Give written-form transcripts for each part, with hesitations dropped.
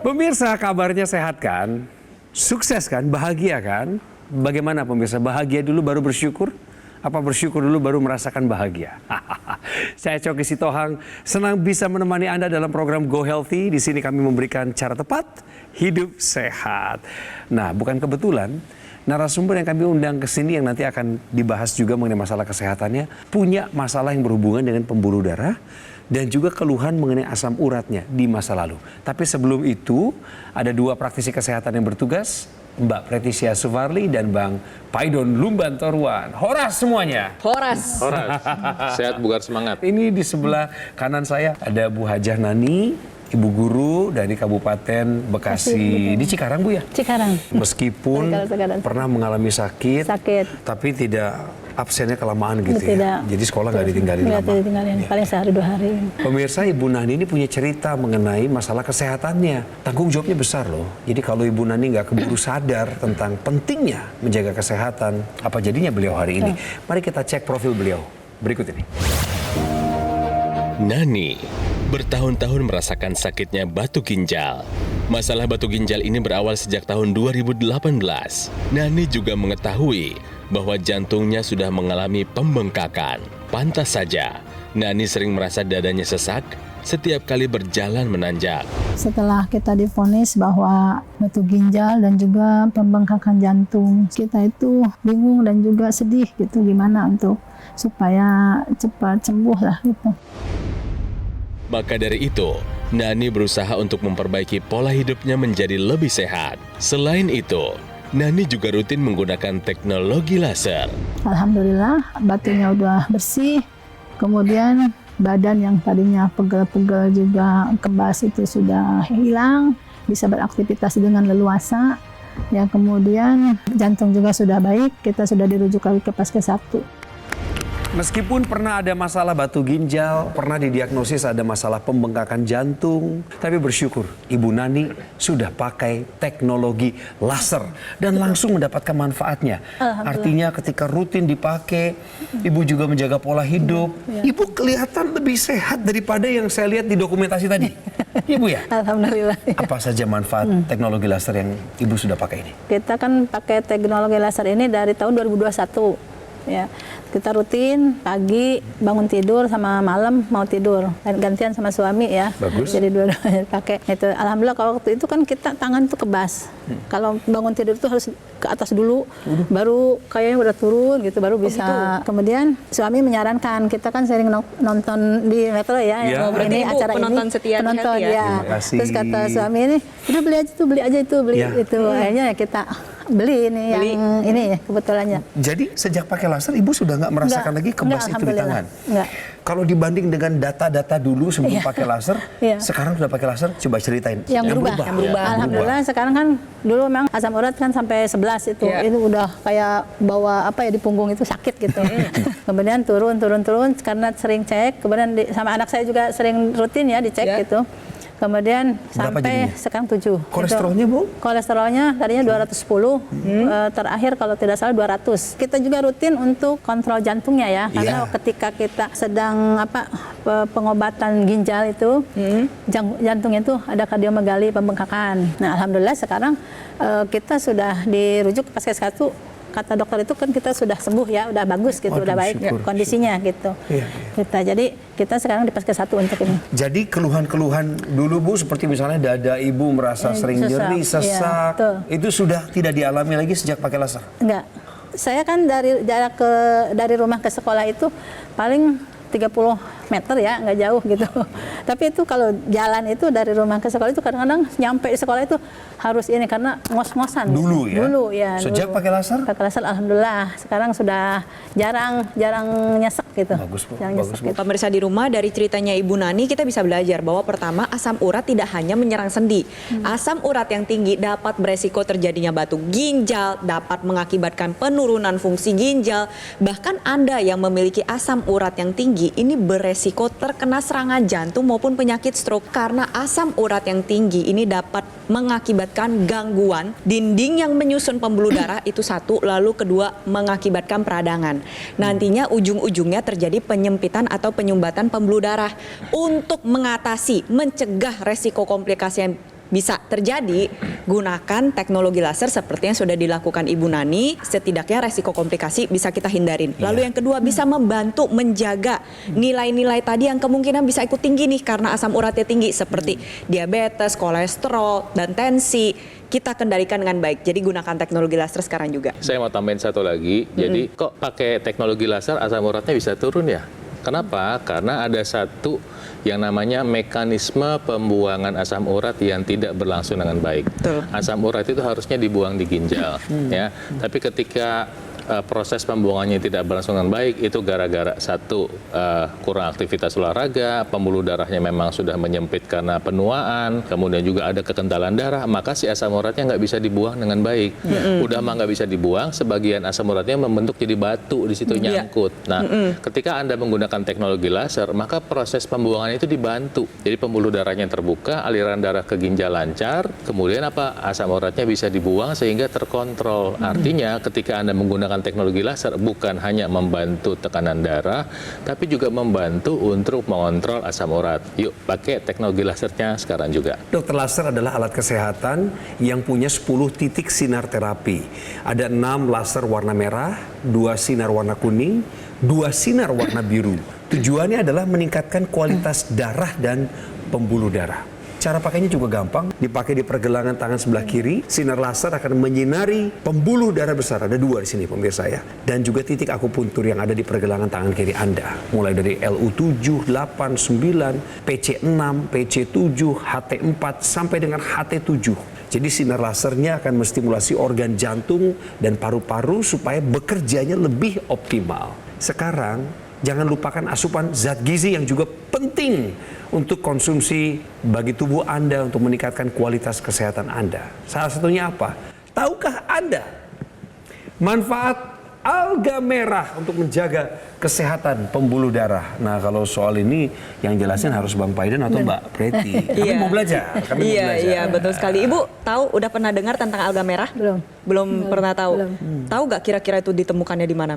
Pemirsa, kabarnya sehat kan? Sukses kan? Bahagia kan? Bagaimana pemirsa? Bahagia dulu baru bersyukur? Apa bersyukur dulu baru merasakan bahagia? Saya Coki Sitohang, senang bisa menemani Anda dalam program Go Healthy. Di sini kami memberikan cara tepat hidup sehat. Nah, bukan kebetulan narasumber yang kami undang ke sini yang nanti akan dibahas juga mengenai masalah kesehatannya punya masalah yang berhubungan dengan pembuluh darah dan juga keluhan mengenai asam uratnya di masa lalu. Tapi sebelum itu, ada dua praktisi kesehatan yang bertugas, Mbak Pretisia Suvarli dan Bang Paidon Lumbantorwan. Horas semuanya. Horas. Sehat, bugar, semangat. Ini di sebelah kanan saya ada Bu Hajah Nani, Ibu Guru dari Kabupaten Bekasi. Di Cikarang, Bu ya? Cikarang. Meskipun pernah mengalami sakit, tapi tidak absennya kelamaan gitu ya. Jadi sekolah nggak ditinggalin lama. Nggak ditinggalin, paling sehari 2 hari. Pemirsa, Ibu Nani ini punya cerita mengenai masalah kesehatannya. Tanggung jawabnya besar loh. Jadi kalau Ibu Nani nggak keburu sadar tentang pentingnya menjaga kesehatan, apa jadinya beliau hari ini? Mari kita cek profil beliau berikut ini. Nani bertahun-tahun merasakan sakitnya batu ginjal. Masalah batu ginjal ini berawal sejak tahun 2018. Nani juga mengetahui bahwa jantungnya sudah mengalami pembengkakan. Pantas saja, Nani sering merasa dadanya sesak setiap kali berjalan menanjak. Setelah kita divonis bahwa batu ginjal dan juga pembengkakan jantung, kita itu bingung dan juga sedih gitu, gimana untuk supaya cepat sembuh lah gitu. Maka dari itu, Nani berusaha untuk memperbaiki pola hidupnya menjadi lebih sehat. Selain itu, Nani juga rutin menggunakan teknologi laser. Alhamdulillah, batunya udah bersih. Kemudian badan yang tadinya pegel-pegel juga kebas itu sudah hilang, bisa beraktivitas dengan leluasa. Ya, kemudian jantung juga sudah baik, kita sudah dirujuk lagi ke Paskes 1. Meskipun pernah ada masalah batu ginjal, pernah didiagnosis ada masalah pembengkakan jantung, tapi bersyukur Ibu Nani sudah pakai teknologi laser dan langsung mendapatkan manfaatnya. Artinya ketika rutin dipakai, Ibu juga menjaga pola hidup. Ibu kelihatan lebih sehat daripada yang saya lihat di dokumentasi tadi. Ibu ya? Alhamdulillah. Apa saja manfaat teknologi laser yang Ibu sudah pakai ini? Kita kan pakai teknologi laser ini dari tahun 2021. Ya, kita rutin pagi bangun tidur sama malam mau tidur gantian sama suami ya. Bagus. Jadi dua-duanya pakai itu. Alhamdulillah kalau waktu itu kan kita tangan tuh kebas. Kalau bangun tidur itu harus ke atas dulu, baru kayaknya udah turun gitu, baru bisa. Gitu. Kemudian suami menyarankan, kita kan sering nonton di Metro ya. Ya. Ini acara penonton ini setia penonton ya. Terus kata suami ini, udah beli aja itu beli itu. Akhirnya kita beli ini yang ini ya kebetulannya. Jadi sejak pakai laser Ibu sudah nggak merasakan lagi kebas itu di tangan? Enggak. Kalau dibanding dengan data-data dulu sebelum pakai laser, sekarang sudah pakai laser, coba ceritain. Yang berubah. Alhamdulillah sekarang kan dulu memang asam urat kan sampai 11 itu. Itu udah kayak bawa apa ya di punggung itu sakit gitu. Kemudian turun karena sering cek, kemudian sama anak saya juga sering rutin ya dicek gitu. Kemudian berapa sampai jadinya? Sekarang 7. Kolesterolnya Bu? Kolesterolnya tadinya 210, terakhir kalau tidak salah 200. Kita juga rutin untuk kontrol jantungnya ya, karena ketika kita sedang pengobatan ginjal itu, jantungnya itu ada kardiomegali pembengkakan. Nah, alhamdulillah sekarang kita sudah dirujuk ke Paskes 1. Kata dokter itu kan kita sudah sembuh ya, udah bagus gitu, udah baik kondisinya gitu. Jadi kita sekarang di Paskes 1 untuk ini. Jadi keluhan-keluhan dulu Bu, seperti misalnya dada Ibu merasa sering nyeri, sesak, itu sudah tidak dialami lagi sejak pakai laser? Enggak. Saya kan dari jarak dari rumah ke sekolah itu paling 30 meter ya, nggak jauh gitu. Tapi itu kalau jalan itu dari rumah ke sekolah itu kadang-kadang nyampe di sekolah itu harus ini karena ngos-ngosan. Dulu ya? Dulu ya. Sejak pakai laser? Pakai laser alhamdulillah. Sekarang sudah jarang nyesek gitu. Bagus Bu. Bagus Bu. Pemirsa di rumah, dari ceritanya Ibu Nani kita bisa belajar bahwa pertama asam urat tidak hanya menyerang sendi. Asam urat yang tinggi dapat beresiko terjadinya batu ginjal, dapat mengakibatkan penurunan fungsi ginjal. Bahkan Anda yang memiliki asam urat yang tinggi ini beresiko resiko terkena serangan jantung maupun penyakit stroke. Karena asam urat yang tinggi ini dapat mengakibatkan gangguan dinding yang menyusun pembuluh darah itu satu, lalu kedua mengakibatkan peradangan. Nantinya ujung-ujungnya terjadi penyempitan atau penyumbatan pembuluh darah. Untuk mengatasi, mencegah resiko komplikasi yang bisa terjadi, gunakan teknologi laser seperti yang sudah dilakukan Ibu Nani. Setidaknya resiko komplikasi bisa kita hindarin. Lalu yang kedua, bisa membantu menjaga nilai-nilai tadi yang kemungkinan bisa ikut tinggi nih karena asam uratnya tinggi, seperti diabetes, kolesterol, dan tensi. Kita kendalikan dengan baik. Jadi gunakan teknologi laser sekarang juga. Saya mau tambahin satu lagi. Jadi kok pakai teknologi laser asam uratnya bisa turun ya? Kenapa? Karena ada satu yang namanya mekanisme pembuangan asam urat yang tidak berlangsung dengan baik. Betul. Asam urat itu harusnya dibuang di ginjal, ya. Tapi ketika proses pembuangannya tidak berlangsung dengan baik, itu gara-gara satu, kurang aktivitas olahraga, pembuluh darahnya memang sudah menyempit karena penuaan, kemudian juga ada kekentalan darah, maka si asam uratnya nggak bisa dibuang dengan baik. Udah mah nggak bisa dibuang, sebagian asam uratnya membentuk jadi batu di situ nyangkut. Nah, ketika Anda menggunakan teknologi laser, maka proses pembuangan itu dibantu. Jadi pembuluh darahnya terbuka, aliran darah ke ginjal lancar, kemudian asam uratnya bisa dibuang sehingga terkontrol. Artinya ketika Anda menggunakan teknologi laser bukan hanya membantu tekanan darah, tapi juga membantu untuk mengontrol asam urat. Yuk, pakai teknologi lasernya sekarang juga. Dokter laser adalah alat kesehatan yang punya 10 titik sinar terapi. Ada 6 laser warna merah, 2 sinar warna kuning, 2 sinar warna biru. Tujuannya adalah meningkatkan kualitas darah dan pembuluh darah. Cara pakainya juga gampang, dipakai di pergelangan tangan sebelah kiri. Sinar laser akan menyinari pembuluh darah besar, ada 2 di sini pemirsa ya. Dan juga titik akupuntur yang ada di pergelangan tangan kiri Anda. Mulai dari LU7, 8, 9, PC6, PC7, HT4, sampai dengan HT7. Jadi sinar lasernya akan menstimulasi organ jantung dan paru-paru supaya bekerjanya lebih optimal. Sekarang, jangan lupakan asupan zat gizi yang juga penting untuk konsumsi bagi tubuh Anda untuk meningkatkan kualitas kesehatan Anda. Salah satunya apa? Tahukah Anda manfaat alga merah untuk menjaga kesehatan pembuluh darah? Nah, kalau soal ini yang jelasin harus Bang Paidan atau Mbak Preti. Kami mau belajar. Iya, betul sekali. Ibu tahu, udah pernah dengar tentang alga merah? Belum pernah tahu. Tahu nggak kira-kira itu ditemukannya di mana?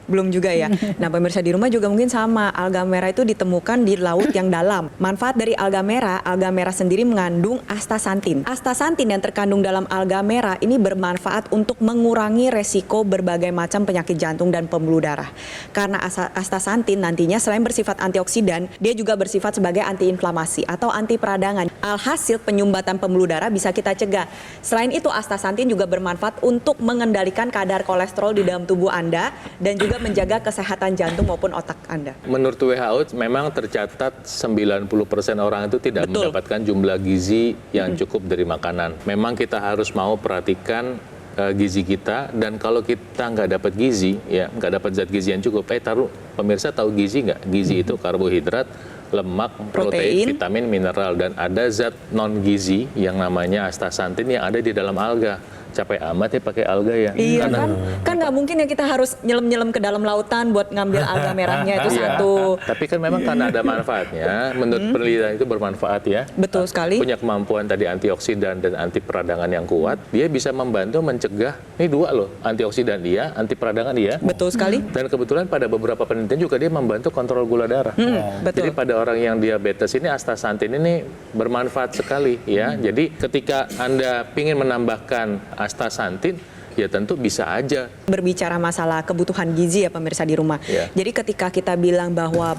Belum juga ya. Nah, pemirsa di rumah juga mungkin sama. Alga merah itu ditemukan di laut yang dalam. Manfaat dari alga merah sendiri mengandung astaxanthin. Astaxanthin yang terkandung dalam alga merah ini bermanfaat untuk mengurangi resiko berbagai macam penyakit jantung dan pembuluh darah. Karena astaxanthin nantinya selain bersifat antioksidan, dia juga bersifat sebagai antiinflamasi atau anti peradangan. Alhasil penyumbatan pembuluh darah bisa kita cegah. Selain itu, astaxanthin juga bermanfaat untuk mengendalikan kadar kolesterol di dalam tubuh Anda dan juga menjaga kesehatan jantung maupun otak Anda. Menurut WHO memang tercatat 90% orang itu tidak mendapatkan jumlah gizi yang cukup dari makanan. Memang kita harus mau perhatikan gizi kita, dan kalau kita nggak dapat gizi, ya nggak dapat zat gizi yang cukup. Pemirsa tahu gizi nggak? Gizi itu karbohidrat, lemak, protein, vitamin, mineral, dan ada zat non gizi yang namanya astaxanthin yang ada di dalam alga. Capek amat ya pakai alga ya. Iya, kan nggak mungkin ya kita harus nyelam-nyelam ke dalam lautan buat ngambil alga merahnya itu satu. Tapi kan memang karena ada manfaatnya, menurut penelitian itu bermanfaat ya. Betul sekali. Punya kemampuan tadi antioksidan dan anti peradangan yang kuat, dia bisa membantu mencegah, ini 2 loh, antioksidan dia, anti peradangan dia. Betul sekali. Dan kebetulan pada beberapa penelitian juga dia membantu kontrol gula darah. Betul. Jadi pada orang yang diabetes ini astaxanthin ini bermanfaat sekali ya. Jadi ketika Anda ingin menambahkan astaxanthin, ya tentu bisa aja. Berbicara masalah kebutuhan gizi ya pemirsa di rumah. Yeah. Jadi ketika kita bilang bahwa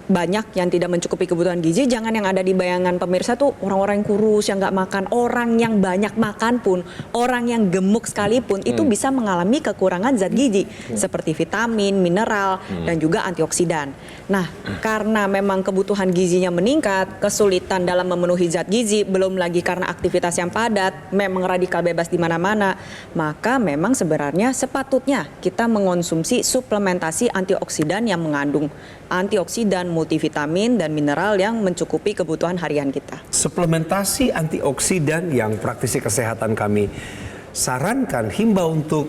banyak yang tidak mencukupi kebutuhan gizi, jangan yang ada di bayangan pemirsa tuh orang-orang yang kurus, yang nggak makan. Orang yang banyak makan pun, orang yang gemuk sekalipun, itu bisa mengalami kekurangan zat gizi, seperti vitamin, mineral, dan juga antioksidan. Nah, karena memang kebutuhan gizinya meningkat, kesulitan dalam memenuhi zat gizi, belum lagi karena aktivitas yang padat, memang radikal bebas di mana-mana, maka memang sebenarnya sepatutnya kita mengonsumsi suplementasi antioksidan yang mengandung antioksidan, multivitamin, dan mineral yang mencukupi kebutuhan harian kita. Suplementasi antioksidan yang praktisi kesehatan kami sarankan, himbau untuk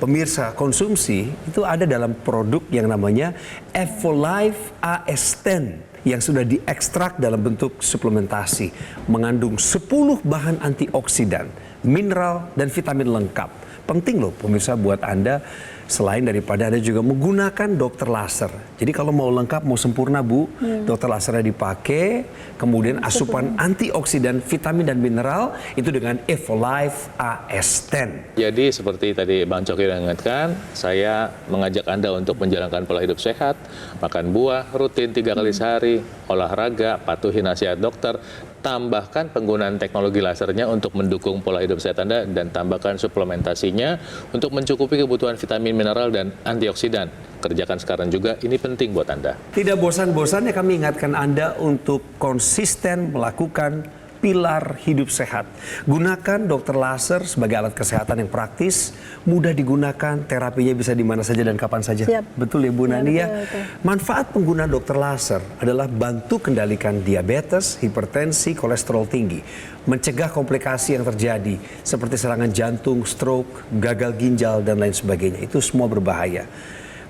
pemirsa konsumsi itu ada dalam produk yang namanya Evolife AS10 yang sudah diekstrak dalam bentuk suplementasi, mengandung 10 bahan antioksidan, mineral, dan vitamin lengkap. Penting loh pemirsa buat Anda, selain daripada Anda juga menggunakan dokter laser. Jadi kalau mau lengkap, mau sempurna Bu, dokter lasernya dipakai, kemudian asupan antioksidan, vitamin dan mineral itu dengan Evolife AS10. Jadi seperti tadi Bang Coki ingatkan, saya mengajak Anda untuk menjalankan pola hidup sehat, makan buah rutin 3 kali sehari, olahraga, patuhi nasihat dokter, tambahkan penggunaan teknologi lasernya untuk mendukung pola hidup sehat Anda, dan tambahkan suplementasinya untuk mencukupi kebutuhan vitamin, mineral, dan antioksidan. Kerjakan sekarang juga, ini penting buat Anda. Tidak bosan-bosannya kami ingatkan Anda untuk konsisten melakukan pilar hidup sehat. Gunakan dokter laser sebagai alat kesehatan yang praktis, mudah digunakan, terapinya bisa di mana saja dan kapan saja. Siap. Betul ya Bu Nani ya? Betul. Manfaat penggunaan dokter laser adalah bantu kendalikan diabetes, hipertensi, kolesterol tinggi, mencegah komplikasi yang terjadi seperti serangan jantung, stroke, gagal ginjal, dan lain sebagainya. Itu semua berbahaya.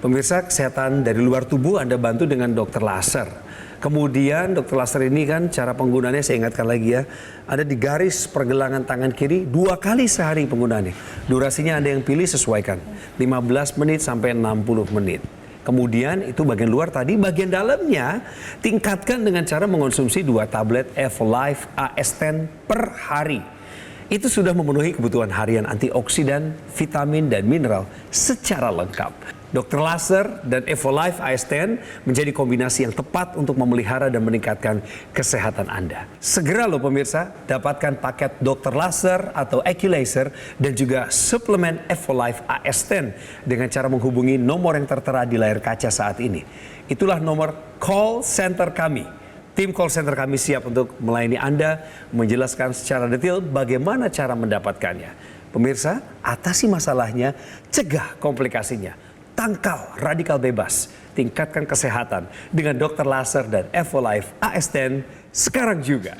Pemirsa, kesehatan dari luar tubuh Anda bantu dengan dokter laser. Kemudian dokter laser ini kan cara penggunaannya saya ingatkan lagi ya, ada di garis pergelangan tangan kiri 2 kali sehari penggunaannya. Durasinya Anda yang pilih, sesuaikan 15 menit sampai 60 menit. Kemudian itu bagian luar tadi, bagian dalamnya tingkatkan dengan cara mengonsumsi 2 tablet Evolife AS10 per hari. Itu sudah memenuhi kebutuhan harian antioksidan, vitamin, dan mineral secara lengkap. Dokter laser dan Evolife AS10 menjadi kombinasi yang tepat untuk memelihara dan meningkatkan kesehatan Anda. Segera loh pemirsa, dapatkan paket dokter laser atau AccuLaser dan juga suplemen Evolife AS10 dengan cara menghubungi nomor yang tertera di layar kaca saat ini. Itulah nomor call center kami. Tim call center kami siap untuk melayani Anda, menjelaskan secara detail bagaimana cara mendapatkannya. Pemirsa, atasi masalahnya, cegah komplikasinya. Tangkal radikal bebas, tingkatkan kesehatan dengan dokter laser dan Evolife AS10 sekarang juga.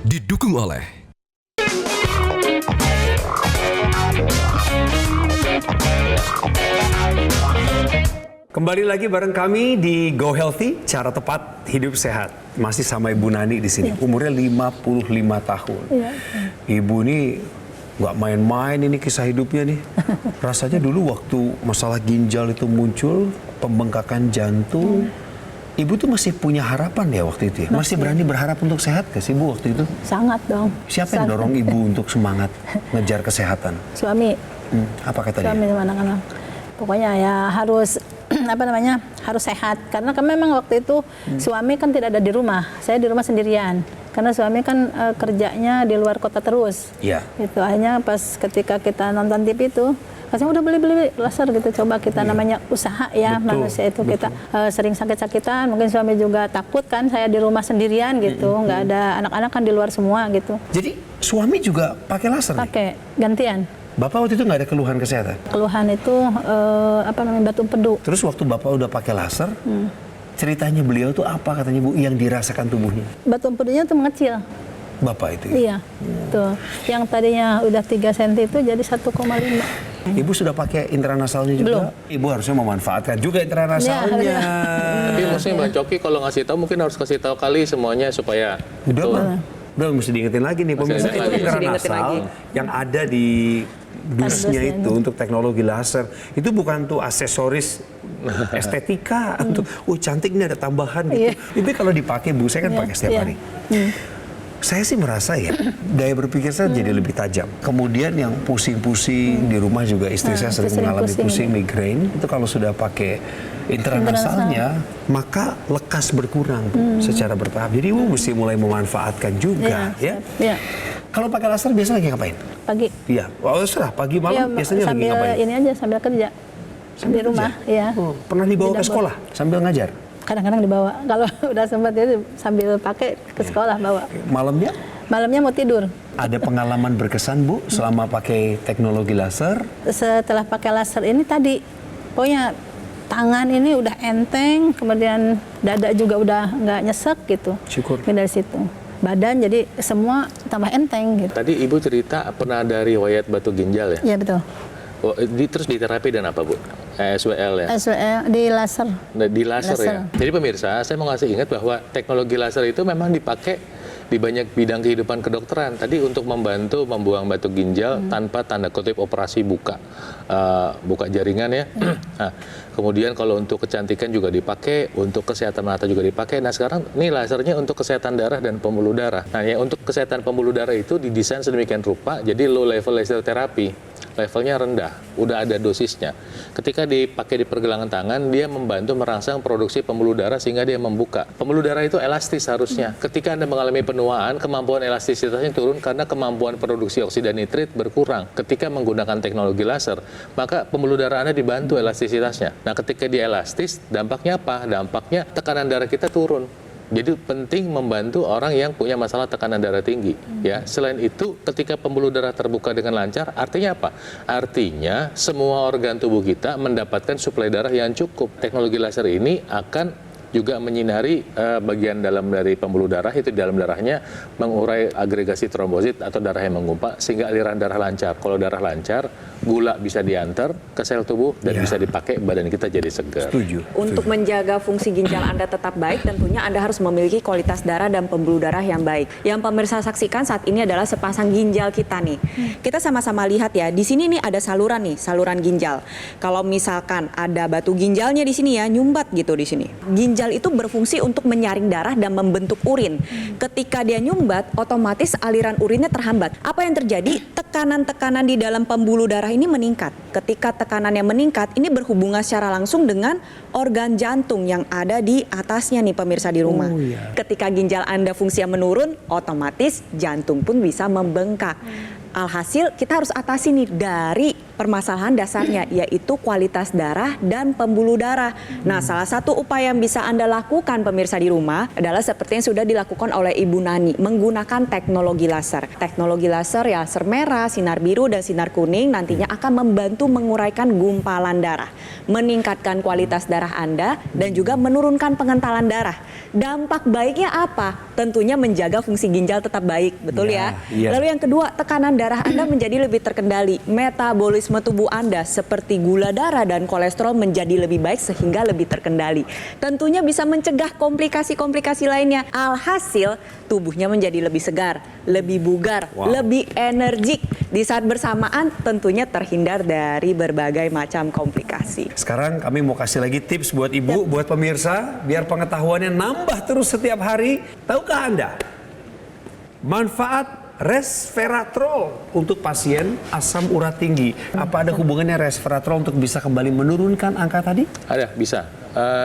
Didukung oleh Kembali lagi bareng kami di Go Healthy, cara tepat hidup sehat. Masih sama Ibu Nani di sini, umurnya 55 tahun. Ibu ini nggak main-main ini kisah hidupnya nih. Rasanya dulu waktu masalah ginjal itu muncul, pembengkakan jantung, Ibu tuh masih punya harapan ya waktu itu ya? Masih berani berharap untuk sehat gak sih Bu waktu itu? Sangat dong. Siapa yang dorong Ibu untuk semangat ngejar kesehatan? Suami. Apa kata dia? Suami sama anak-anak. Pokoknya ya harus harus sehat. Karena kan memang waktu itu suami kan tidak ada di rumah. Saya di rumah sendirian. Karena suami kan kerjanya di luar kota terus. Iya. Itu akhirnya pas ketika kita nonton TV itu, katanya udah beli laser gitu, coba kita namanya usaha ya. Betul, manusia itu kita sering sakit-sakitan, mungkin suami juga takut kan saya di rumah sendirian gitu, nggak ada anak-anak kan di luar semua gitu. Jadi suami juga pakai laser nih? Pakai gantian. Bapak waktu itu nggak ada keluhan kesehatan? Keluhan itu batu empedu. Terus waktu Bapak udah pakai laser, ceritanya beliau tuh apa katanya Bu yang dirasakan tubuhnya? Batu empedunya tuh mengecil. Bapak itu ya? Iya, tuh. Yang tadinya udah 3 cm itu jadi 1,5. Ibu sudah pakai intranasalnya juga? Belum. Ibu harusnya memanfaatkan juga intranasalnya. Ya, Tapi maksudnya Bang Coki kalau ngasih tahu mungkin harus kasih tahu kali semuanya supaya Udah tuh. Bang. Udah mesti diingetin lagi nih pemirsa, diingetin itu lagi. Mesti diingetin intranasal lagi. yang ada di dusnya Dusnya itu untuk teknologi laser. Itu bukan tuh aksesoris estetika untuk cantik nih ada tambahan gitu. Iya. Itu kalau dipakai Bu, saya kan Iya, pakai setiap iya. hari. Saya sih merasa ya daya berpikir saya jadi lebih tajam. Kemudian yang pusing-pusing di rumah juga istri saya sering sering mengalami pusing. pusing migrain. Itu kalau sudah pakai intranasalnya maka lekas berkurang Bu, secara bertahap. Jadi Ibu mesti mulai memanfaatkan juga ya. Iya. Kalau pakai laser biasanya lagi ngapain? Pagi. Iya, serah pagi malam biasanya lagi sambil ngapain? ini aja sambil kerja. Sambil di rumah, kerja? ya. Oh, pernah dibawa Di ke dapur. sekolah sambil ngajar? Kadang-kadang dibawa. Kalau udah sempat itu sambil pakai ke sekolah bawa. Malamnya Malamnya mau tidur. ada pengalaman berkesan Bu selama pakai teknologi laser? Setelah pakai laser ini tadi, pokoknya tangan ini udah enteng, kemudian dada juga udah nggak nyesek gitu. Syukur. Dari situ. badan, jadi semua tambah enteng gitu. Tadi Ibu cerita pernah ada riwayat batu ginjal ya? Iya betul. Oh, terus diterapi dan apa Bu? SWL ya? SWL di laser. Di laser ya? Jadi pemirsa, saya mau ngasih ingat bahwa teknologi laser itu memang dipakai di banyak bidang kehidupan kedokteran. Tadi untuk membantu membuang batu ginjal tanpa tanda kutip operasi buka jaringan ya. Nah, kemudian kalau untuk kecantikan juga dipakai, untuk kesehatan mata juga dipakai. Nah sekarang ini lasernya untuk kesehatan darah dan pembuluh darah. Nah ya untuk kesehatan pembuluh darah itu didesain sedemikian rupa, jadi low level laser terapi. Levelnya rendah, udah ada dosisnya. Ketika dipakai di pergelangan tangan, dia membantu merangsang produksi pembuluh darah sehingga dia membuka. Pembuluh darah itu elastis harusnya. Ketika Anda mengalami penuaan, kemampuan elastisitasnya turun karena kemampuan produksi oksida nitrit berkurang. Ketika menggunakan teknologi laser, maka pembuluh darah Anda dibantu elastisitasnya. Nah, ketika dia elastis, dampaknya apa? Dampaknya tekanan darah kita turun. Jadi penting membantu orang yang punya masalah tekanan darah tinggi. Ya, selain itu, ketika pembuluh darah terbuka dengan lancar, artinya apa? Artinya semua organ tubuh kita mendapatkan suplai darah yang cukup. Teknologi laser ini akan juga menyinari bagian dalam dari pembuluh darah, itu di dalam darahnya mengurai agregasi trombosit atau darah yang menggumpal sehingga aliran darah lancar. Kalau darah lancar, gula bisa diantar ke sel tubuh dan bisa dipakai badan kita jadi segar. Setuju. Untuk menjaga fungsi ginjal Anda tetap baik, tentunya Anda harus memiliki kualitas darah dan pembuluh darah yang baik. Yang pemirsa saksikan saat ini adalah sepasang ginjal kita nih. Kita sama-sama lihat ya, di sini nih ada saluran nih, saluran ginjal. Kalau misalkan ada batu ginjalnya di sini ya, nyumbat gitu di sini. Ginjal itu berfungsi untuk menyaring darah dan membentuk urin. Ketika dia nyumbat, otomatis aliran urinnya terhambat. Apa yang terjadi? Tekanan-tekanan di dalam pembuluh darah ini meningkat. Ketika tekanannya meningkat, ini berhubungan secara langsung dengan organ jantung yang ada di atasnya nih pemirsa di rumah. Ketika ginjal Anda fungsinya menurun, otomatis jantung pun bisa membengkak. Alhasil kita harus atasi nih dari permasalahan dasarnya, yaitu kualitas darah dan pembuluh darah. Nah, salah satu upaya yang bisa Anda lakukan pemirsa di rumah adalah seperti yang sudah dilakukan oleh Ibu Nani, menggunakan teknologi laser. Teknologi laser ya, laser merah, sinar biru, dan sinar kuning nantinya akan membantu menguraikan gumpalan darah, meningkatkan kualitas darah Anda, dan juga menurunkan pengentalan darah. Dampak baiknya apa? Tentunya menjaga fungsi ginjal tetap baik, betul ya? Lalu yang kedua, tekanan darah Anda menjadi lebih terkendali. Metabolisme tubuh Anda seperti gula darah dan kolesterol menjadi lebih baik sehingga lebih terkendali. Tentunya bisa mencegah komplikasi-komplikasi lainnya. Alhasil, tubuhnya menjadi lebih segar, lebih bugar, lebih energik. Di saat bersamaan tentunya terhindar dari berbagai macam komplikasi. Sekarang kami mau kasih lagi tips buat Ibu, buat pemirsa, biar pengetahuannya nambah terus setiap hari. Tahukah Anda manfaat resveratrol untuk pasien asam urat tinggi? Apa ada hubungannya resveratrol untuk bisa kembali menurunkan angka tadi? Ada, bisa.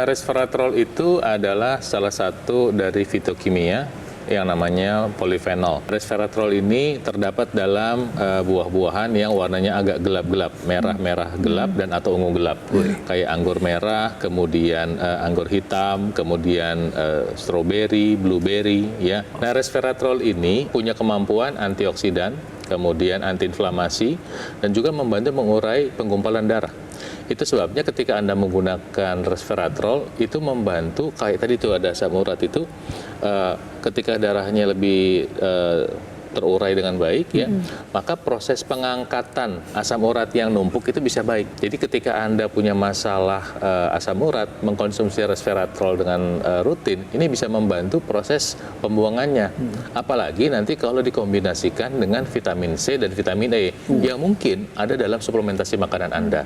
Resveratrol itu adalah salah satu dari fitokimia yang namanya polifenol. Resveratrol ini terdapat dalam buah-buahan yang warnanya agak gelap-gelap, merah-merah gelap dan atau ungu gelap. Kayak anggur merah, kemudian anggur hitam, kemudian stroberi, blueberry ya. Nah, resveratrol ini punya kemampuan antioksidan, kemudian antiinflamasi dan juga membantu mengurai penggumpalan darah. Itu sebabnya ketika Anda menggunakan resveratrol itu membantu, kayak tadi tuh ada asam urat itu ketika darahnya lebih terurai dengan baik ya, maka proses pengangkatan asam urat yang numpuk itu bisa baik. Jadi ketika Anda punya masalah asam urat, mengkonsumsi resveratrol dengan rutin, ini bisa membantu proses pembuangannya. Apalagi nanti kalau dikombinasikan dengan vitamin C dan vitamin E yang mungkin ada dalam suplementasi makanan Anda.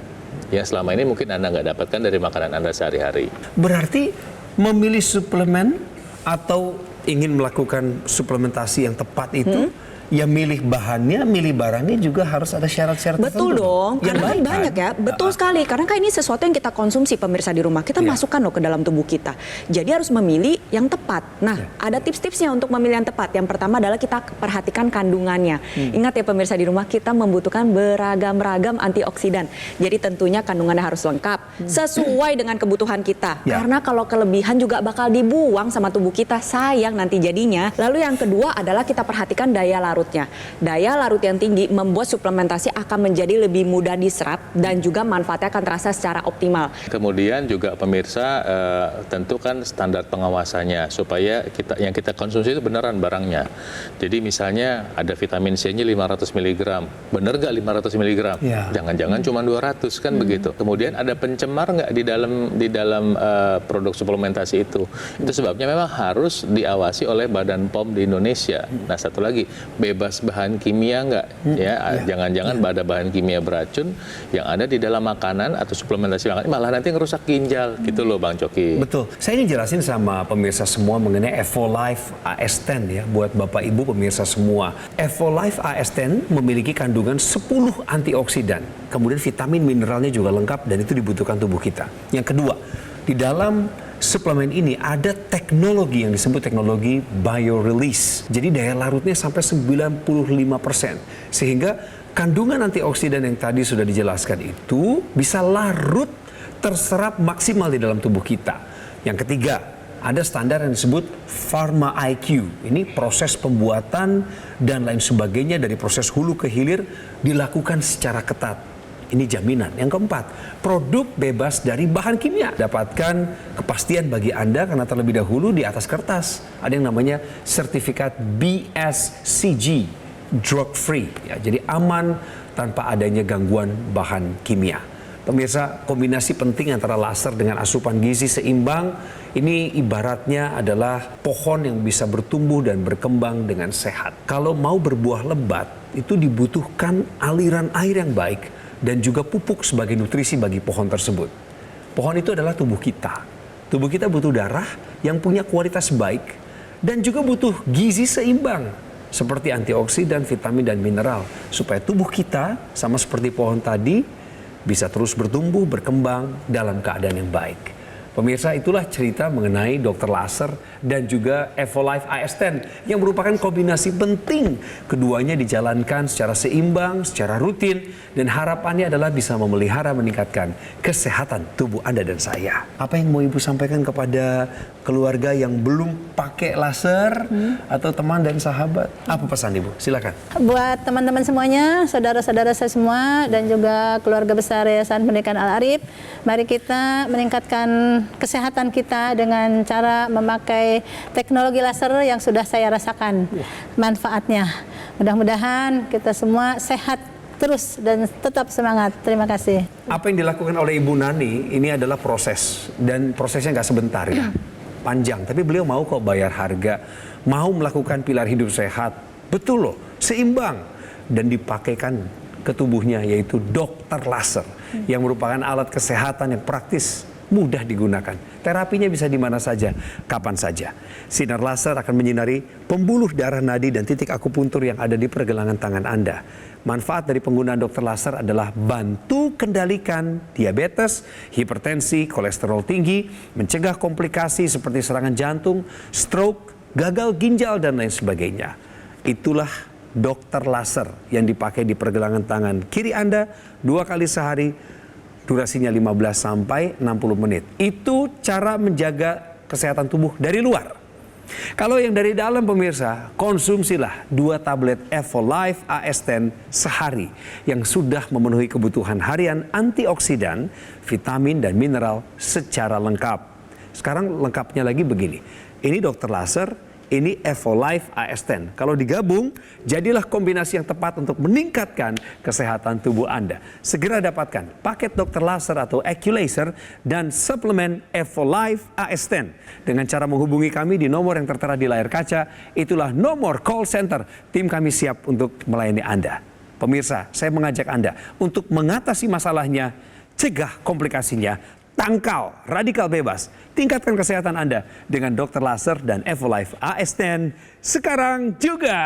Yang selama ini mungkin Anda nggak dapatkan dari makanan Anda sehari-hari. Berarti memilih suplemen atau ingin melakukan suplementasi yang tepat itu, ya milih bahannya, milih barangnya juga harus ada syarat-syarat Betul tertentu. dong, Yang karena kan baik, banyak ya, betul sekali. Karena kan ini sesuatu yang kita konsumsi pemirsa di rumah, kita masukkan loh ke dalam tubuh kita. Jadi harus memilih yang tepat. Nah, ada tips-tipsnya untuk memilih yang tepat. Yang pertama adalah kita perhatikan kandungannya. Ingat ya pemirsa di rumah, kita membutuhkan beragam-ragam antioksidan. Jadi tentunya kandungannya harus lengkap, sesuai dengan kebutuhan kita. Karena kalau kelebihan juga bakal dibuang sama tubuh kita, sayang nanti jadinya. Lalu yang kedua adalah kita perhatikan daya larut larutnya. Daya larut yang tinggi membuat suplementasi akan menjadi lebih mudah diserap dan juga manfaatnya akan terasa secara optimal. Kemudian juga pemirsa tentukan standar pengawasannya supaya yang kita konsumsi itu beneran barangnya. Jadi misalnya ada vitamin C-nya 500 mg, bener nggak 500 mg? Ya. Jangan-jangan cuma 200 kan begitu. Kemudian ada pencemar nggak di dalam produk suplementasi itu? Itu sebabnya memang harus diawasi oleh Badan POM di Indonesia. Nah satu lagi, bebas bahan kimia nggak? Jangan-jangan ada bahan kimia beracun yang ada di dalam makanan atau suplementasi makanan malah nanti ngerusak ginjal gitu loh Bang Coki. Betul. Saya ingin jelasin sama pemirsa semua mengenai Evolife AS10 ya, buat Bapak Ibu pemirsa semua. Evolife AS10 memiliki kandungan 10 antioksidan. Kemudian vitamin mineralnya juga lengkap dan itu dibutuhkan tubuh kita. Yang kedua, di dalam suplemen ini ada teknologi yang disebut teknologi biorelease. Jadi daya larutnya sampai 95%. Sehingga kandungan antioksidan yang tadi sudah dijelaskan itu bisa larut terserap maksimal di dalam tubuh kita. Yang ketiga, ada standar yang disebut Pharma IQ. Ini proses pembuatan dan lain sebagainya dari proses hulu ke hilir dilakukan secara ketat. Ini jaminan. Yang keempat, produk bebas dari bahan kimia. Dapatkan kepastian bagi Anda karena terlebih dahulu di atas kertas ada yang namanya sertifikat BSCG, drug free. Ya, jadi aman tanpa adanya gangguan bahan kimia. Pemirsa, kombinasi penting antara laser dengan asupan gizi seimbang ini ibaratnya adalah pohon yang bisa bertumbuh dan berkembang dengan sehat. Kalau mau berbuah lebat, itu dibutuhkan aliran air yang baik dan juga pupuk sebagai nutrisi bagi pohon tersebut. Pohon itu adalah tubuh kita. Tubuh kita butuh darah yang punya kualitas baik dan juga butuh gizi seimbang seperti antioksidan, vitamin, dan mineral supaya tubuh kita sama seperti pohon tadi bisa terus bertumbuh, berkembang dalam keadaan yang baik. Pemirsa, itulah cerita mengenai Dr. Laser dan juga Evolife AS10 yang merupakan kombinasi penting. Keduanya dijalankan secara seimbang, secara rutin, dan harapannya adalah bisa memelihara, meningkatkan kesehatan tubuh Anda dan saya. Apa yang mau Ibu sampaikan kepada keluarga yang belum pakai laser atau teman dan sahabat? Apa pesan Ibu? Silakan. Buat teman-teman semuanya, saudara-saudara saya semua, dan juga keluarga besar Yayasan Pendidikan Al-Arif, mari kita meningkatkan kesehatan kita dengan cara memakai teknologi laser yang sudah saya rasakan manfaatnya. Mudah-mudahan kita semua sehat terus dan tetap semangat. Terima kasih. Apa yang dilakukan oleh Ibu Nani ini adalah proses, dan prosesnya nggak sebentar ya, panjang. Tapi beliau mau kok bayar harga, mau melakukan pilar hidup sehat, betul loh, seimbang, dan dipakaikan ke tubuhnya, yaitu dokter laser yang merupakan alat kesehatan yang praktis, mudah digunakan. Terapinya bisa di mana saja, kapan saja. Sinar laser akan menyinari pembuluh darah nadi dan titik akupuntur yang ada di pergelangan tangan Anda. Manfaat dari penggunaan dokter laser adalah bantu kendalikan diabetes, hipertensi, kolesterol tinggi, mencegah komplikasi seperti serangan jantung, stroke, gagal ginjal, dan lain sebagainya. Itulah dokter laser yang dipakai di pergelangan tangan kiri Anda 2 kali sehari. Durasinya 15 sampai 60 menit. Itu cara menjaga kesehatan tubuh dari luar. Kalau yang dari dalam pemirsa, konsumsilah 2 tablet Evolife AS10 sehari yang sudah memenuhi kebutuhan harian antioksidan, vitamin, dan mineral secara lengkap. Sekarang lengkapnya lagi begini. Ini dokter laser, ini Evolife AS10. Kalau digabung, jadilah kombinasi yang tepat untuk meningkatkan kesehatan tubuh Anda. Segera dapatkan paket dokter laser atau AccuLaser dan suplemen Evolife AS10 dengan cara menghubungi kami di nomor yang tertera di layar kaca. Itulah nomor call center. Tim kami siap untuk melayani Anda. Pemirsa, saya mengajak Anda untuk mengatasi masalahnya, cegah komplikasinya, tangkal radikal bebas, tingkatkan kesehatan Anda dengan dokter laser dan Evolife AS10 sekarang juga.